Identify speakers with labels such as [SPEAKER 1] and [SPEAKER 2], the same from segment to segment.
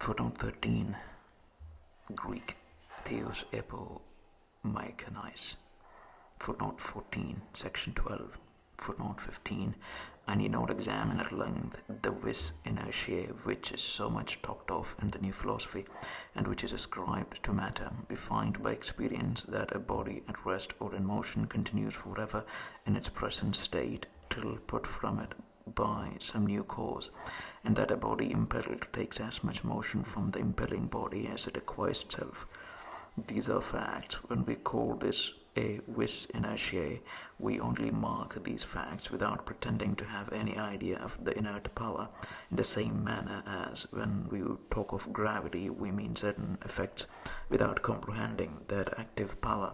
[SPEAKER 1] Footnote 13, Greek, Theos epo maikanais. Footnote 14, section 12. Footnote 15, I need not examine at length the vis inertiae which is so much talked of in the new philosophy, and which is ascribed to matter, defined by experience that a body at rest or in motion continues forever in its present state till put from it by some new cause, and that a body impelled takes as much motion from the impelling body as it acquires itself. These are facts. When we call this a vis inertiae, we only mark these facts without pretending to have any idea of the inert power, in the same manner as when we talk of gravity we mean certain effects without comprehending that active power.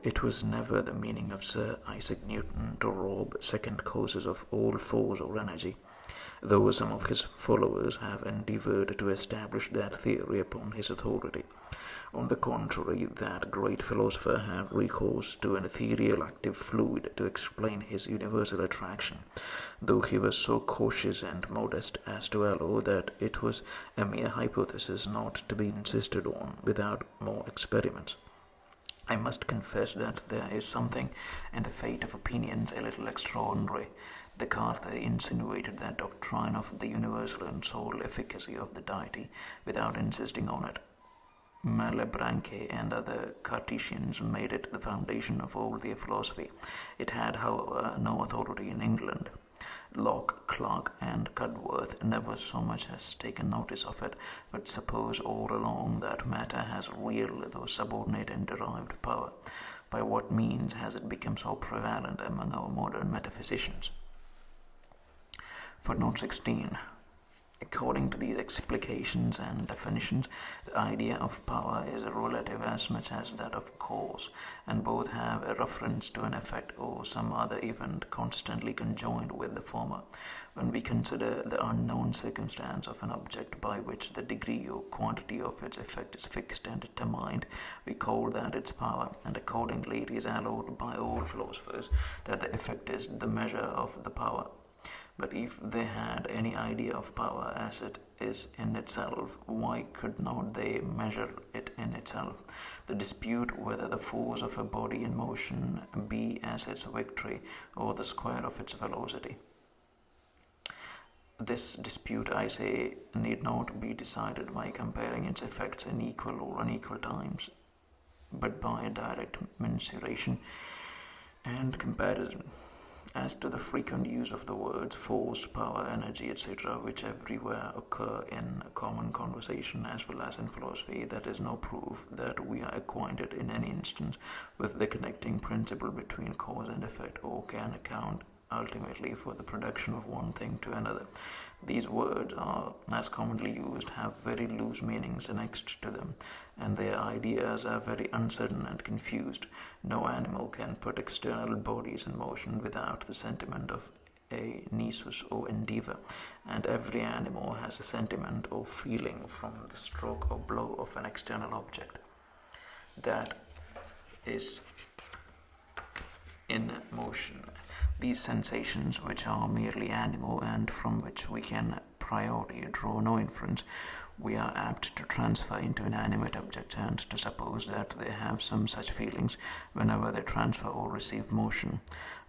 [SPEAKER 1] It was never the meaning of Sir Isaac Newton to rob second causes of all force or energy, though some of his followers have endeavoured to establish that theory upon his authority. On the contrary, that great philosopher had recourse to an ethereal active fluid to explain his universal attraction, though he was so cautious and modest as to allow that it was a mere hypothesis not to be insisted on without more experiments. I must confess that there is something in the fate of opinions a little extraordinary. Descartes insinuated that doctrine of the universal and sole efficacy of the deity without insisting on it. Malebranche and other Cartesians made it the foundation of all their philosophy. It had, however, no authority in England. Locke, Clarke, and Cudworth never so much as taken notice of it, but suppose all along that matter has real, though subordinate and derived power. By what means has it become so prevalent among our modern metaphysicians? Footnote 16. According to these explications and definitions, the idea of power is relative as much as that of cause, and both have a reference to an effect or some other event constantly conjoined with the former. When we consider the unknown circumstance of an object by which the degree or quantity of its effect is fixed and determined, we call that its power, and accordingly it is allowed by all philosophers that the effect is the measure of the power. But if they had any idea of power as it is in itself, why could not they measure it in itself? The dispute whether the force of a body in motion be as its victory or the square of its velocity. This dispute, I say, need not be decided by comparing its effects in equal or unequal times, but by a direct mensuration and comparison. As to the frequent use of the words force, power, energy, etc., which everywhere occur in common conversation as well as in philosophy, that is no proof that we are acquainted in any instance with the connecting principle between cause and effect, or can account ultimately for the production of one thing to another. These words are, as commonly used, have very loose meanings annexed to them, and their ideas are very uncertain and confused. No animal can put external bodies in motion without the sentiment of a nisus or endeavor, and every animal has a sentiment or feeling from the stroke or blow of an external object that is in motion. These sensations, which are merely animal and from which we can a priori draw no inference, we are apt to transfer into inanimate objects and to suppose that they have some such feelings whenever they transfer or receive motion.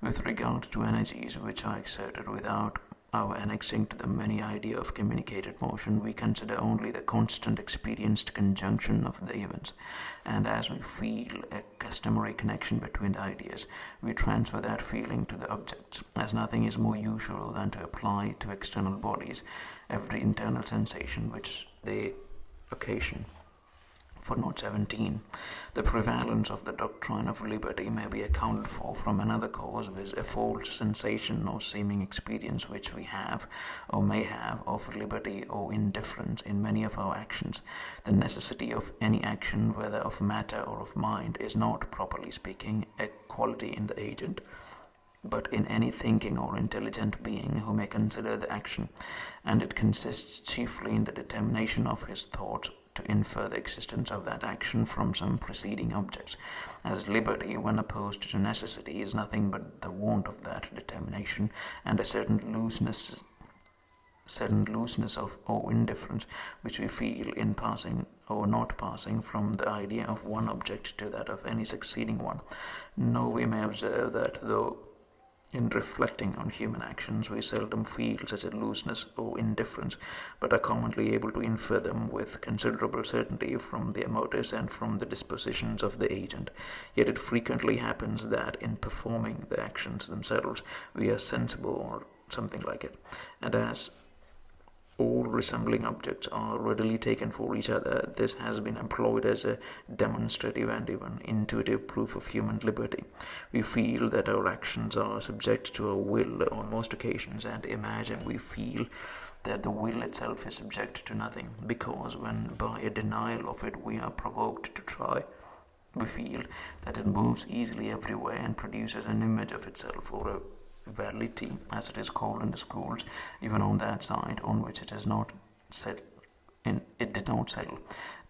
[SPEAKER 1] With regard to energies which are exerted without our annexing to them any idea of communicated motion, we consider only the constant experienced conjunction of the events, and as we feel a customary connection between the ideas, we transfer that feeling to the objects, as nothing is more usual than to apply to external bodies every internal sensation which they occasion. Footnote 17. The prevalence of the doctrine of liberty may be accounted for from another cause, viz. A false sensation or seeming experience which we have or may have of liberty or indifference in many of our actions. The necessity of any action, whether of matter or of mind, is not, properly speaking, a quality in the agent, but in any thinking or intelligent being who may consider the action, and it consists chiefly in the determination of his thoughts to infer the existence of that action from some preceding objects, as liberty, when opposed to necessity, is nothing but the want of that determination and a certain looseness certain looseness or indifference which we feel in passing or not passing from the idea of one object to that of any succeeding one. No, we may observe that though in reflecting on human actions we seldom feel such a looseness or indifference, but are commonly able to infer them with considerable certainty from their motives and from the dispositions of the agent. Yet it frequently happens that in performing the actions themselves we are sensible or something like it, and as all resembling objects are readily taken for each other, this has been employed as a demonstrative and even intuitive proof of human liberty. We feel that our actions are subject to our will on most occasions, and imagine we feel that the will itself is subject to nothing, because when by a denial of it we are provoked to try, we feel that it moves easily everywhere and produces an image of itself, or a validity, as it is called in the schools, even on that side on which it is not set it did not settle.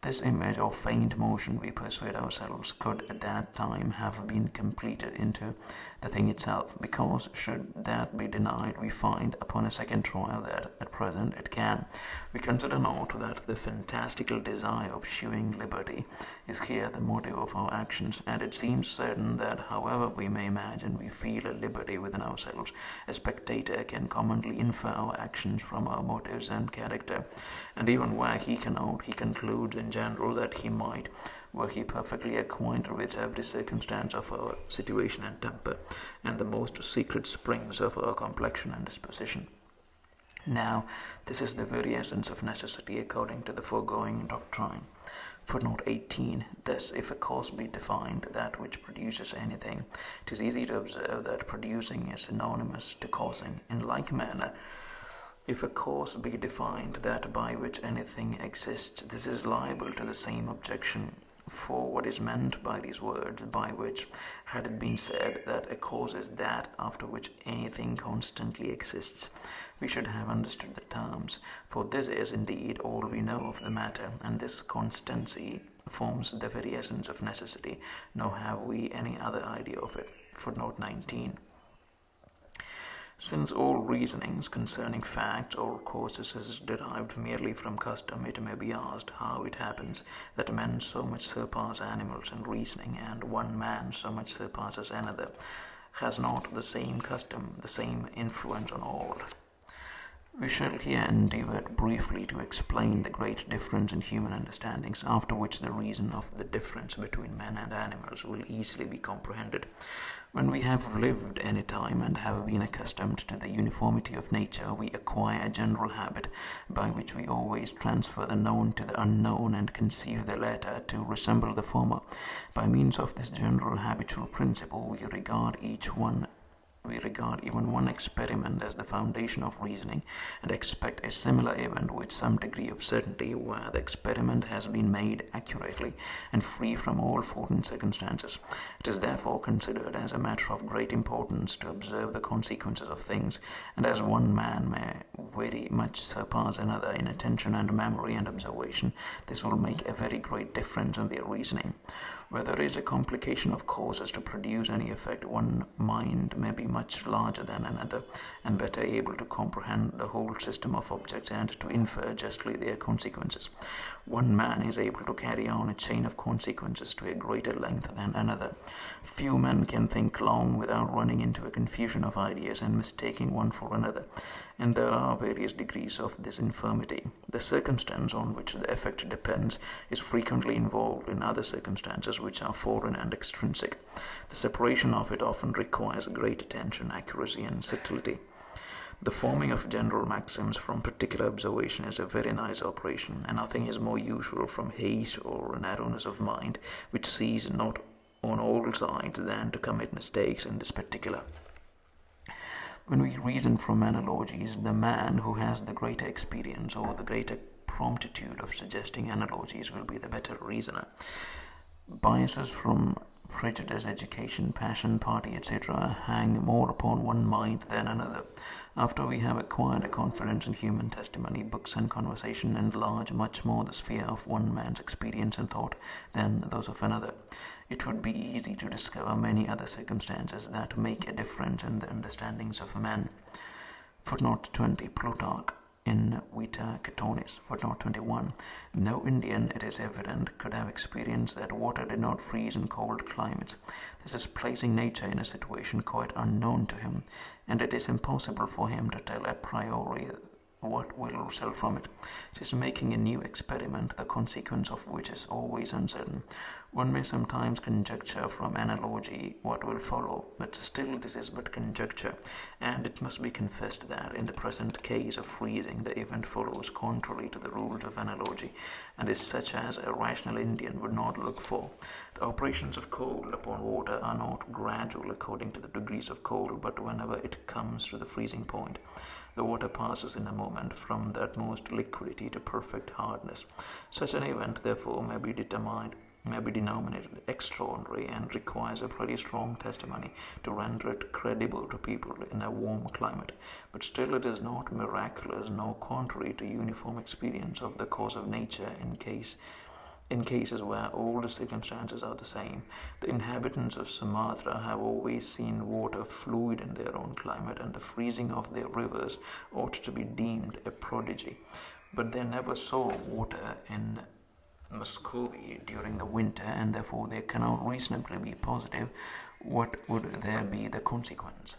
[SPEAKER 1] This image of faint motion, we persuade ourselves, could at that time have been completed into the thing itself, because should that be denied, we find upon a second trial that at present it can. We consider not that the fantastical desire of shewing liberty is here the motive of our actions, and it seems certain that however we may imagine we feel a liberty within ourselves, a spectator can commonly infer our actions from our motives and character, and even where he cannot, he concludes in general that he might, were he perfectly acquainted with every circumstance of our situation and temper, and the most secret springs of our complexion and disposition. Now, this is the very essence of necessity according to the foregoing doctrine. Footnote 18. Thus, if a cause be defined, that which produces anything, it is easy to observe that producing is synonymous to causing. In like manner, if a cause be defined, that by which anything exists, this is liable to the same objection. For what is meant by these words, by which, had it been said that a cause is that after which anything constantly exists, we should have understood the terms, for this is indeed all we know of the matter, and this constancy forms the very essence of necessity, nor have we any other idea of it. Footnote 19. Since all reasonings concerning facts or causes is derived merely from custom, it may be asked how it happens that men so much surpass animals in reasoning, and one man so much surpasses another. Has not the same custom the same influence on all? We shall here endeavour briefly to explain the great difference in human understandings, after which the reason of the difference between men and animals will easily be comprehended. When we have lived any time and have been accustomed to the uniformity of nature, we acquire a general habit by which we always transfer the known to the unknown and conceive the latter to resemble the former. By means of this general habitual principle, we regard even one experiment as the foundation of reasoning, and expect a similar event with some degree of certainty where the experiment has been made accurately and free from all foreign circumstances. It is therefore considered as a matter of great importance to observe the consequences of things, and as one man may very much surpass another in attention and memory and observation, this will make a very great difference in their reasoning. Where there is a complication of causes to produce any effect, one mind may be much larger than another, and better able to comprehend the whole system of objects and to infer justly their consequences. One man is able to carry on a chain of consequences to a greater length than another. Few men can think long without running into a confusion of ideas and mistaking one for another, and there are various degrees of this infirmity. The circumstance on which the effect depends is frequently involved in other circumstances which are foreign and extrinsic. The separation of it often requires great attention, accuracy, and subtlety. The forming of general maxims from particular observation is a very nice operation, and nothing is more usual from haste or narrowness of mind, which sees not on all sides, than to commit mistakes in this particular. When we reason from analogies, the man who has the greater experience or the greater promptitude of suggesting analogies will be the better reasoner. Biases from prejudice, education, passion, party, etc. hang more upon one mind than another. After we have acquired a confidence in human testimony, books and conversation enlarge much more the sphere of one man's experience and thought than those of another. It would be easy to discover many other circumstances that make a difference in the understandings of men. Footnote 20. Plutarch, in Vita Catonis, footnote 21. No Indian, it is evident, could have experienced that water did not freeze in cold climates. This is placing nature in a situation quite unknown to him, and it is impossible for him to tell a priori what will result from it. It is making a new experiment, the consequence of which is always uncertain. One may sometimes conjecture from analogy what will follow, but still this is but conjecture, and it must be confessed that in the present case of freezing the event follows contrary to the rules of analogy, and is such as a rational Indian would not look for. The operations of cold upon water are not gradual according to the degrees of cold, but whenever it comes to the freezing point, the water passes in a moment from the utmost liquidity to perfect hardness. Such an event, therefore, may be denominated extraordinary, and requires a pretty strong testimony to render it credible to people in a warm climate. But still it is not miraculous nor contrary to uniform experience of the cause of nature in cases where all the circumstances are the same. The inhabitants of Sumatra have always seen water fluid in their own climate, and the freezing of their rivers ought to be deemed a prodigy. But they never saw water in Muscovy during the winter, and therefore they cannot reasonably be positive what would there be the consequence.